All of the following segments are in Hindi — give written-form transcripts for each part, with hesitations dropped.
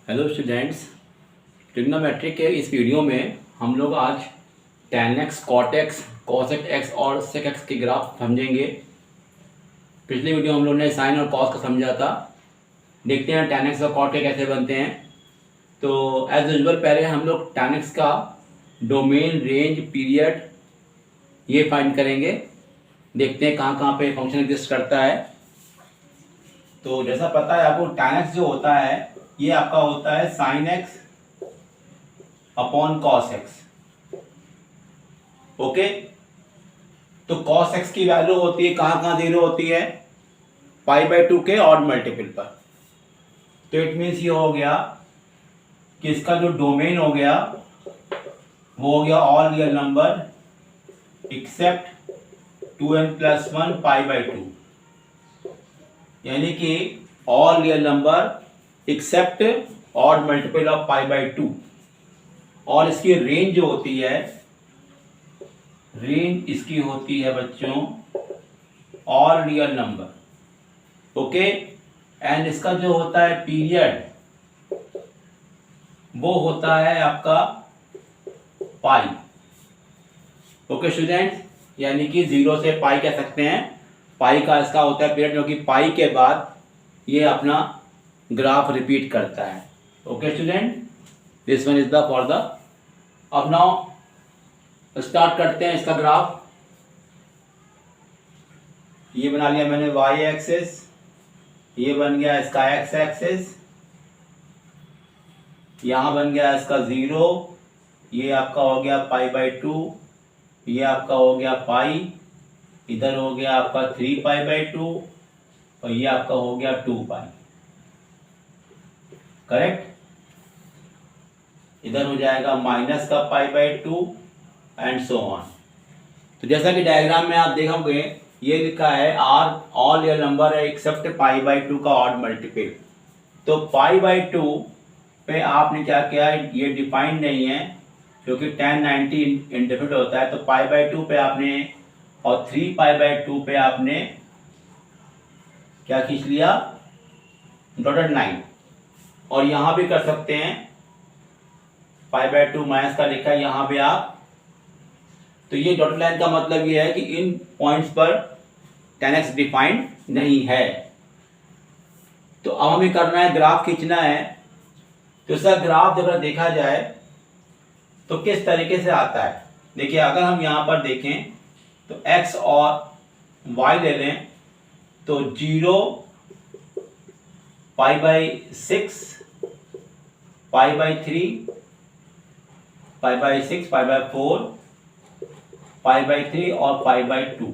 हेलो स्टूडेंट्स, ट्रिग्नोमेट्री के इस वीडियो में हम लोग आज tan x, cot x, cosec x और sec x के ग्राफ समझेंगे। पिछली वीडियो हम लोग ने साइन और कॉस का समझा था। देखते हैं tan x और cot के कैसे बनते हैं। तो एज यूजुअल पहले हम लोग tan x का डोमेन, रेंज, पीरियड ये फाइंड करेंगे। देखते हैं कहाँ कहाँ पे फंक्शन एग्जिस्ट करता है। तो जैसा पता है आपको, tan x जो होता है ये आपका होता है sine x upon cos x. Okay, तो कॉस एक्स की वैल्यू होती है कहाँ कहाँ जीरो होती है, π/2 के ऑड मल्टीपल पर। तो इट मीन्स ये हो गया कि इसका जो डोमेन हो गया वो हो गया all real number accept 2n+1 π/2, यानी कि all real number except odd multiple of π/2। और इसकी रेंज जो होती है, रेंज इसकी होती है बच्चों all real number. Okay, and इसका जो होता है पीरियड वो होता है आपका पाई। ओके स्टूडेंट्स, यानी कि 0 से पाई कह सकते हैं। पाई का इसका होता है पीरियड, क्योंकि पाई के बाद ये अपना ग्राफ रिपीट करता है। Okay student, this one is the for the. अब नाउ स्टार्ट करते हैं इसका ग्राफ। ये बना लिया मैंने y एक्सिस, ये बन गया इसका x एक्सिस, यहां बन गया इसका 0, ये आपका हो गया π/2, ये आपका हो गया पाई, इधर हो गया आपका 3π/2 और ये आपका हो गया 2π। करेक्ट, इधर हो जाएगा माइनस का π/2 एंड सो ऑन। तो जैसा कि डायग्राम में आप देखोगे ये लिखा है आर ऑल रियल नंबर है एक्सेप्ट π/2 का ऑड मल्टीपल। तो π/2 पे आपने क्या किया, ये डिफाइंड नहीं है क्योंकि tan 90 इंडेफिनिट होता है। तो π/2 पे आपने और 3π/2 पे आपने क्या खींच लिया, डॉटेड लाइन। और यहां भी कर सकते हैं, π/2 माइनस का लिखा है यहां पे आप। तो ये डॉटेड लाइन का मतलब ये है कि इन पॉइंट्स पर tan x डिफाइंड नहीं है। तो अब हमें करना है, ग्राफ खींचना है। तो इसका ग्राफ जब देखा जाए तो किस तरीके से आता है, देखिए अगर हम यहां पर देखें तो x और y ले लें तो 0, π/6, π/3, π/6, π/4, π/3 और π/2।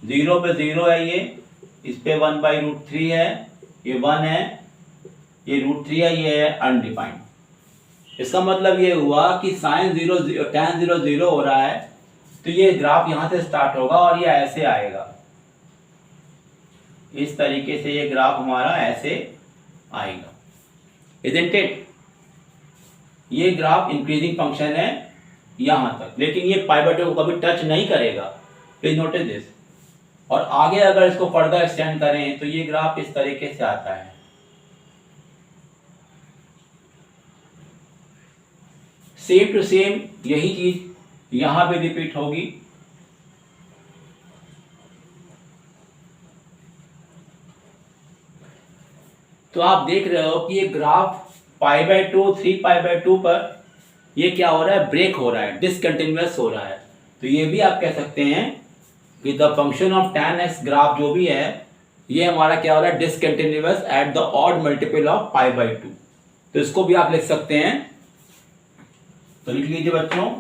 0 पे 0 है, ये इस पे 1/√3 है, ये 1 है, ये √3 है, ये है अनडिफाइंड। इसका मतलब ये हुआ कि साइन 0 tan 0 0 हो रहा है। तो ये ग्राफ यहां से स्टार्ट होगा और ये ऐसे आएगा, इस तरीके से ये ग्राफ हमारा ऐसे आएगा। इजंट इट, ये ग्राफ इंक्रीजिंग फंक्शन है यहां तक, लेकिन ये π/2 को कभी टच नहीं करेगा। Please notice this. और आगे अगर इसको फर्दर एक्सटेंड करें तो ये ग्राफ इस तरीके से आता है। सेम टू सेम यही चीज यहां पे रिपीट होगी। तो आप देख रहे हो कि ये ग्राफ π/2, 3π/2 पर ये क्या हो रहा है, ब्रेक हो रहा है, डिसकंटिन्यूअस हो रहा है। तो ये भी आप कह सकते हैं कि the function of tan x graph जो भी है ये हमारा क्या हो रहा है, discontinuous at the odd multiple of π/2। तो इसको भी आप लिख सकते हैं। तो लिख लीजिए बच्चों,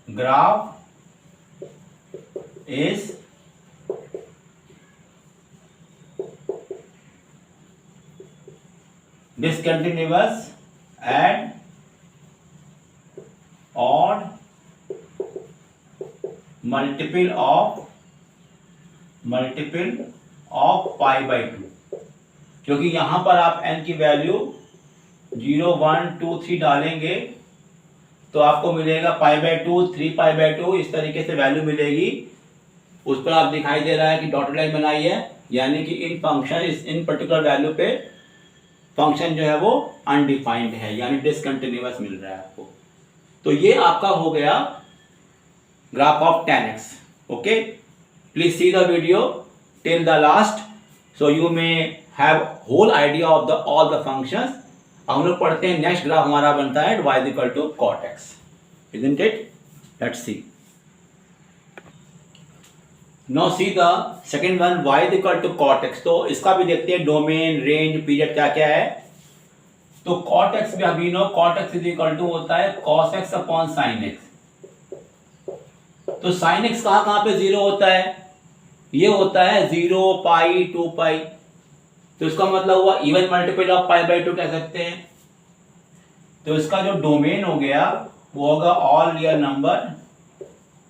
graph is discontinuous at odd multiple of π/2। क्योंकि यहां पर आप n की वैल्यू 0, 1, 2, 3 डालेंगे तो आपको मिलेगा π/2, 3π/2, इस तरीके से वैल्यू मिलेगी। उस पर आप दिखाई दे रहा है कि डॉटेड लाइन बनाई है, यानी कि इन फंक्शन इन पर्टिकुलर वैल्यू पे फंक्शन जो है वो अनडिफाइंड है, यानी डिसकंटिन्यूअस मिल रहा है आपको। तो ये आपका हो गया graph of tan x। Okay, please see the video till the last so you may have whole idea of the all the functions. हम लोग पढ़ते हैं नेक्स्ट ग्राफ हमारा बनता है y equal to cot x, isn't it? Let's see. Now see the second one y equal to cot x। तो इसका भी देखते हैं डोमेन, रेंज, पीरियड क्या क्या है। तो cot x भी अभी no cot x is equal to होता है cos x upon sin x। तो sin x कहाँ पे जीरो होता है, ये होता है 0 पाई 2 पाई। तो इसका मतलब हुआ even multiple of pi by 2 कह सकते हैं। तो इसका जो डोमेन हो गया वो होगा all real number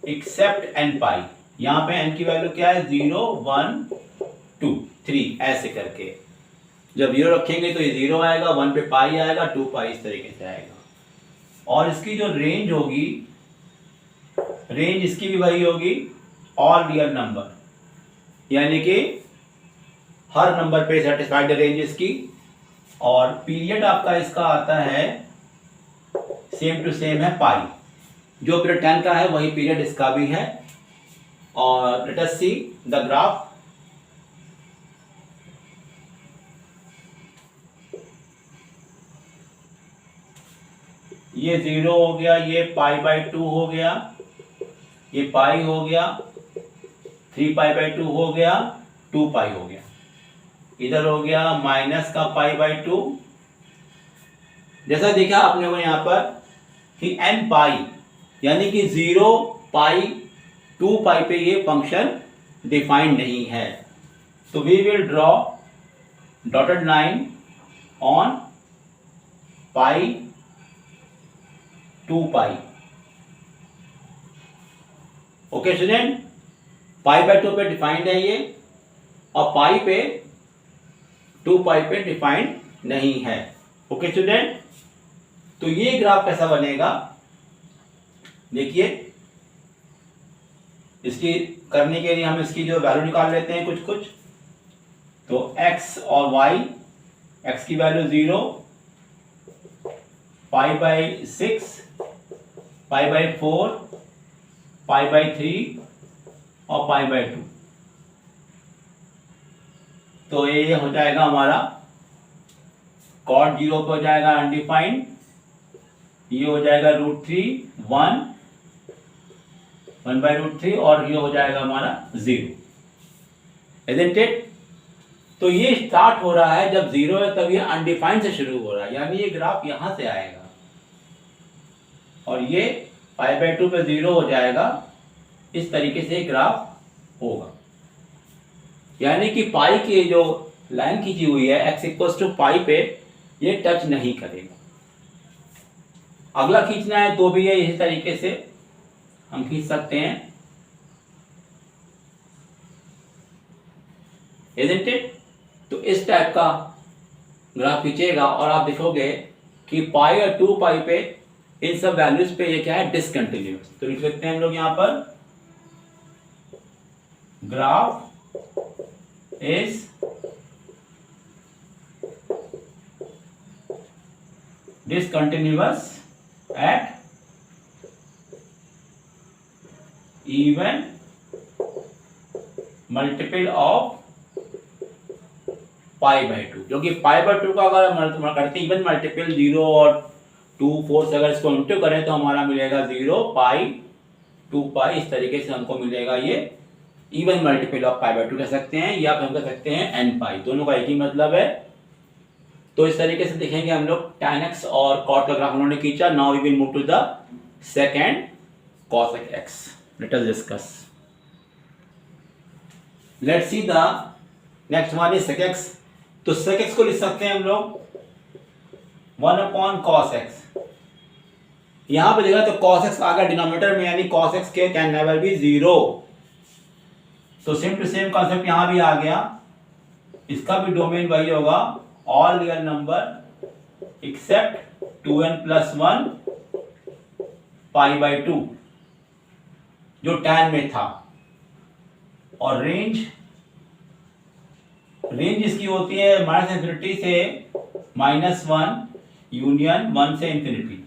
accept n पाई। यहाँ पे n की वैल्यू क्या है 0 1 2 3 ऐसे करके। जब 0 रखेंगे तो ये 0 आएगा, 1 पे पाई आएगा, 2 पाई इस तरीके से आएगा। और इसकी जो रेंज होगी, रेंज इसकी भी वही होगी ऑल रियल नंबर, यानी कि हर नंबर पे सेटिस्फाइड रेंज इसकी। और पीरियड आपका इसका आता है सेम टू सेम है पाई, जो पीरियड 10 का है वही पीरियड इसका भी है। और let us see the graph. ये 0 हो गया, ये पाई बाई 2 हो गया, ये पाई हो गया, 3 पाई बाई 2 हो गया, 2 पाई हो गया, इधर हो गया माइनस का पाई बाई 2। जैसा देखा आपने को यहां पर कि n पाई यानी कि 0 पाई 2 पाई पे ये फंक्शन डिफाइंड नहीं है। तो we will draw dotted line on pi 2 pi. Okay student, pi by 2 पे डिफाइंड है ये, और पाई पे 2 पाई पे डिफाइंड नहीं है। ओके स्टूडेंट, तो ये ग्राफ कैसा बनेगा देखिए। इसकी करने के लिए हम इसकी जो वैल्यू निकाल लेते हैं कुछ। तो x और y, x की value 0, pi by 6, pi by 4, pi by 3 और पाई बाई 2। तो ये हो जाएगा हमारा cot 0 पे हो जाएगा अनडिफाइंड, ये हो जाएगा √3 1 बाई √3, और ये हो जाएगा हमारा 0, isn't it? तो ये स्टार्ट हो रहा है जब 0 है, तब ये अनडिफाइंड से शुरू हो रहा है, यानी ये ग्राफ यहां से आएगा और ये पाई बाई 2 पे 0 हो जाएगा। इस तरीके से ग्राफ होगा, यानी कि पाई की जो लाइन खींची हुई है x इक्वल्स टू पाई पे, ये टच नहीं करेगा। अगला खींचना है तो भी ये इसी तरीके से हम खींच सकते हैं, isn't it? तो इस टाइप का ग्राफ खींचेगा और आप देखोगे कि पाई और 2 पाई पे इन सब वैल्यूज पे ये क्या है डिसकंटिन्यूअस। तो लिख सकते हैं हम लोग यहां पर graph is discontinuous at even multiple of pi by 2, जो कि पाई बाई 2 का अगर करते इवन मल्टीपल 0 और 2 4 से अगर इसको मल्टीप्लाई करें तो हमारा मिलेगा 0 पाई 2 पाई। इस तरीके से हमको मिलेगा ये even multiple of pi by 2 कह सकते हैं, या हम कह सकते हैं n पाई, दोनों का एक ही मतलब है। तो इस तरीके से देखेंगे हम लोग tan x और cot का ग्राफ उन्होंने खींचा। Now we will move to the second cos x। Let us discuss. Let's see the next one is sec x। तो sec x को लिख सकते हैं हम लोग 1 अपॉन cos x। यहां पे देखा तो cos x आ गया डिनोमिनेटर में, यानी cos x के कैन नेवर बी 0। तो सेम टू सेम कॉन्सेप्ट यहां भी आ गया, इसका भी डोमेन वही होगा all real number accept 2n + 1 pi by 2 जो tan में था। और रेंज इसकी होती है माइनस इन्फिनिटी से -1 यूनियन 1 से इन्फिनिटी।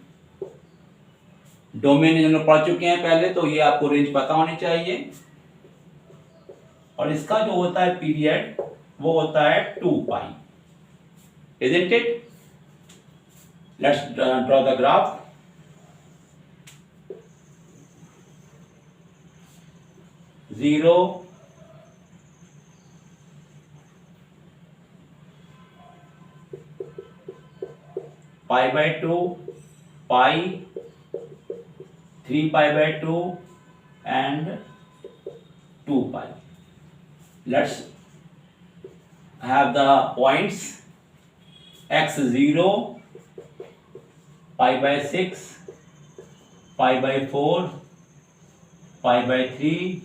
डोमेन हम लोग पढ़ चुके हैं पहले, तो ये आपको रेंज पता होनी चाहिए। और इसका जो होता है पीरियड वो होता है 2π, isn't it? Let's draw the graph. Zero, π/2, π, 3π/2 and 2π. Let's have the points. x0, π/6, π/4, π/3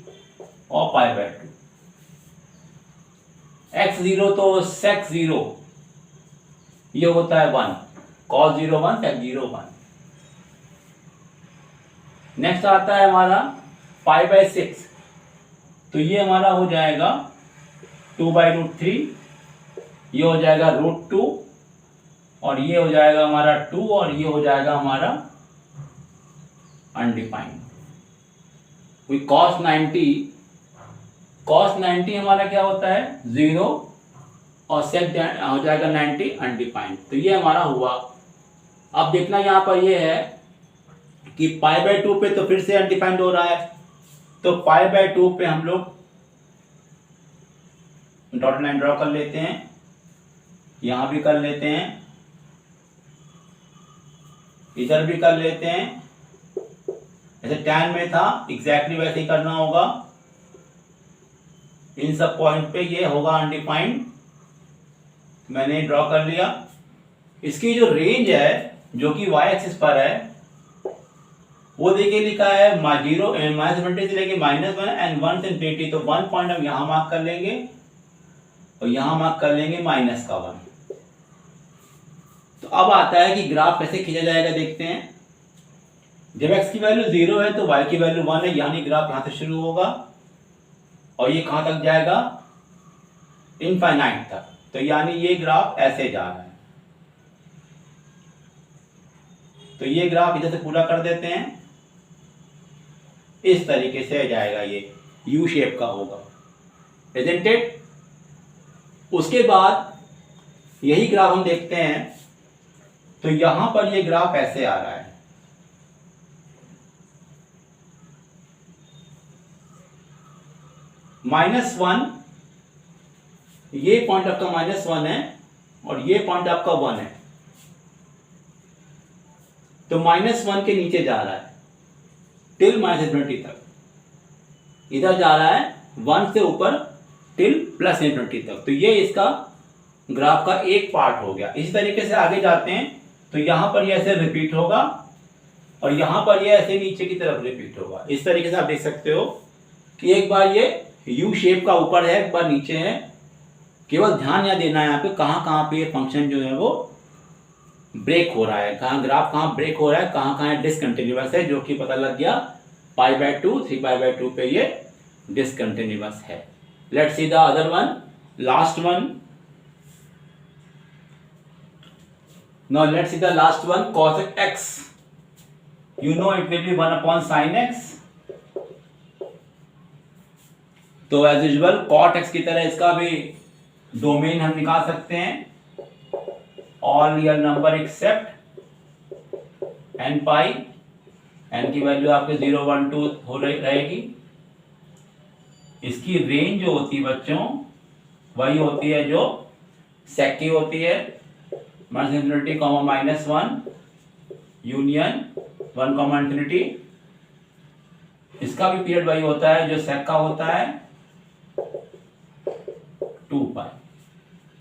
और π/2। x0 तो sec0 ये होता है 1, cos 0 1, sec 0 1। नेक्स्ट आता है हमारा π/6, तो ये हमारा हो जाएगा 2/√3, ये हो जाएगा √2 और ये हो जाएगा हमारा 2 और ये हो जाएगा हमारा अनडिफाइंड। cos 90 हमारा क्या होता है 0 और sec हो जाएगा 90 अनडिफाइंड। तो ये हमारा हुआ। अब देखना यहाँ पर ये है कि π/2 पे तो फिर से अनडिफाइंड हो रहा है, तो π/2 पे हम लोग डॉट लाइन ड्रॉ कर लेते हैं, यहां भी कर लेते हैं, इधर भी कर लेते हैं। जैसे tan में था एग्जैक्टली वैसे ही करना होगा। इन सब पॉइंट पे ये होगा अनडिफाइंड, मैंने ड्रॉ कर लिया। इसकी जो रेंज है जो कि y एक्सिस पर है वो देखिए लिखा है 0 -∞ से लेके -1 एंड 1 से इन्फिनिटी। तो 1 पॉइंट हम यहां मार्क कर लेंगे और यहां मार्क कर लेंगे -1। तो अब आता है कि ग्राफ कैसे खींचा जाएगा, देखते हैं। जब x की वैल्यू 0 है तो y की वैल्यू 1 है, यानी ग्राफ यहां से शुरू होगा और ये कहां तक जाएगा इनफाइनाइट तक। तो यानी ये ग्राफ ऐसे जा रहा है। तो ये ग्राफ इधर से पूरा कर देते हैं, इस तरीके से जाएगा, ये यू शेप का होगा, isn't it? उसके बाद यही ग्राफ हम देखते हैं, तो यहां पर ये ग्राफ ऐसे आ रहा है। -1, ये पॉइंट आपका -1 है और ये पॉइंट आपका 1 है, तो -1 के नीचे जा रहा है टिल -∞ तक, इधर जा रहा है 1 से ऊपर टिल +∞ तक। तो ये इसका ग्राफ का एक पार्ट हो गया। इसी तरीके से आगे जाते हैं तो यहां पर ये ऐसे रिपीट होगा और यहां पर ये ऐसे नीचे की तरफ रिपीट होगा। इस तरीके से आप देख सकते हो कि एक बार ये यू शेप का ऊपर है, एक बार नीचे है। केवल ध्यान यहां देना है यहाँ पे कहां कहां पे ये फंक्शन जो है वो ब्रेक हो रहा है, कहां ग्राफ कहां ब्रेक हो रहा है, कहां कहां डिसकंटिन्यूअस है, जो कि पता लग गया π/2 3π/2 पे ये डिसकंटिन्यूअस है। Let's see the other one, last one. Now let's see the last one, cos x, you know it will be 1/sin x। तो एज यूजुअल cot x की तरह इसका भी डोमेन हम निकाल सकते हैं, all real number accept n पाई। n की वैल्यू आपके 0 1 2 हो रहेगी। इसकी रेंज जो होती है बच्चों वही होती है जो sec की होती है, -∞, -1 यूनियन 1, ∞। इसका भी पीरियड वही होता है जो sec का होता है 2π।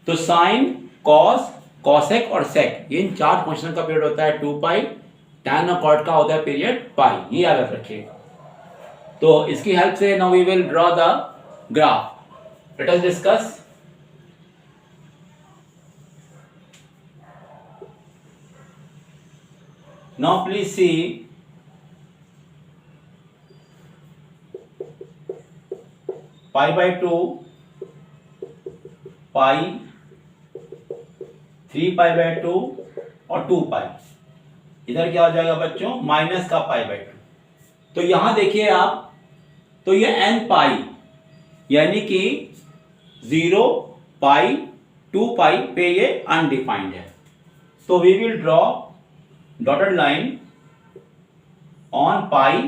तो साइन, कॉस, कॉसेक और सेक, ये इन 4 फंक्शन का पीरियड होता है 2π। tan और cot का होता है पीरियड पाई, ये याद रखिएगा। तो इसकी हेल्प से now we will draw the graph. Let us discuss. Now please see, π/2 pi 3π/2 और 2π। इधर क्या हो जाएगा बच्चों, माइनस का π/2। तो यहां देखिए आप, तो ये n पाई यानी कि 0 पाई 2π पे ये अनडिफाइंड है। तो we will draw dotted line on pi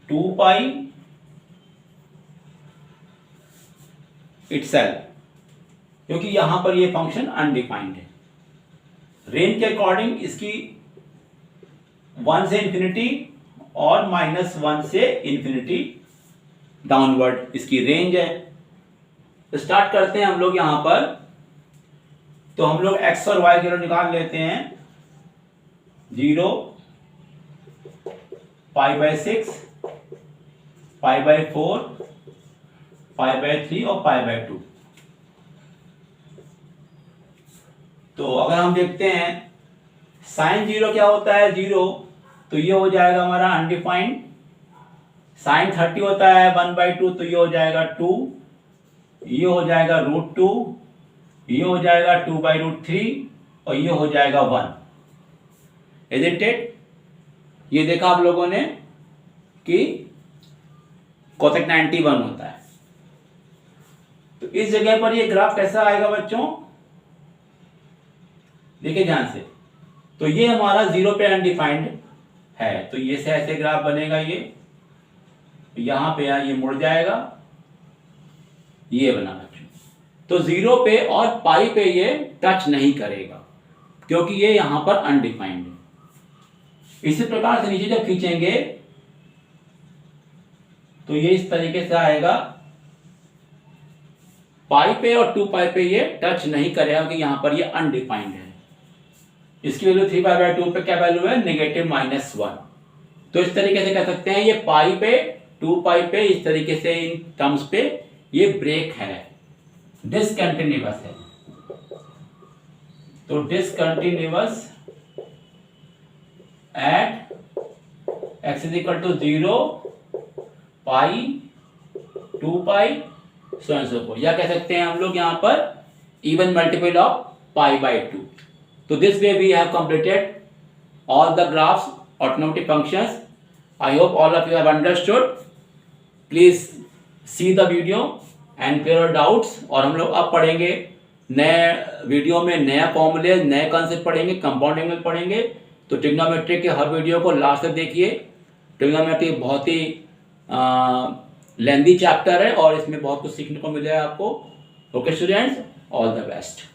2π itself, क्योंकि यहां पर ये फंक्शन अनडिफाइंड है। रेंज के अकॉर्डिंग इसकी 1 से इंफिनिटी और -1 से इंफिनिटी डाउनवर्ड इसकी रेंज है। तो स्टार्ट करते हैं हम लोग यहां पर। तो हम लोग x और y के निकाल लेते हैं। 0 π/6 π/4 π/3 और π/2। तो अगर हम देखते हैं साइन 0 क्या होता है, 0, तो ये हो जाएगा हमारा अनडिफाइंड। साइन 30 होता है 1/2, तो ये हो जाएगा 2, ये हो जाएगा √2, ये हो जाएगा 2/√3 और ये हो जाएगा 1। Isn't it? ये देखा आप लोगों ने कि कोसेक 90 1 होता है। तो इस जगह पर ये ग्राफ कैसा आएगा बच्चों, देखिए ध्यान से। तो ये हमारा 0 पे अनडिफाइंड है, तो ये से ऐसे ग्राफ बनेगा। ये यहां पे ये मुड़ जाएगा, ये बना बच्चों। तो 0 पे और पाई पे ये टच नहीं करेगा, क्योंकि ये यहां पर अनडिफाइंड है। इसी प्रकार से नीचे जब खींचेंगे तो ये इस तरीके से आएगा। पाई पे और 2π पे ये टच नहीं करेगा, क्योंकि यहां पर ये अनडिफाइंड है। इसकी वैल्यू 3π/2 पे क्या वैल्यू है, -1। तो इस तरीके से कह सकते हैं ये पाई पे 2π पे इस तरीके से इन टर्म्स पे ये ब्रेक है, डिसकंटिन्यूअस है। तो discontinuous at x = 0 pi 2π so and so forth, या कह सकते हैं हम लोग यहां पर even multiple of π/2। So this way we have completed all the graphs, automatic functions. I hope all of you have understood. Please see the video and clear your doubts. और हम लोग अब पढ़ेंगे नए वीडियो में नया फॉर्मूले, नए कॉन्सेप्ट पढ़ेंगे, कंपाउंड एंगल पढ़ेंगे। तो ट्रिग्नोमेट्री के हर वीडियो को लास्ट तक देखिए। ट्रिग्नोमेट्री बहुत ही लेंदी चैप्टर है और इसमें बहुत कुछ सीखने को मिलेगा आपको। Okay students, all the best.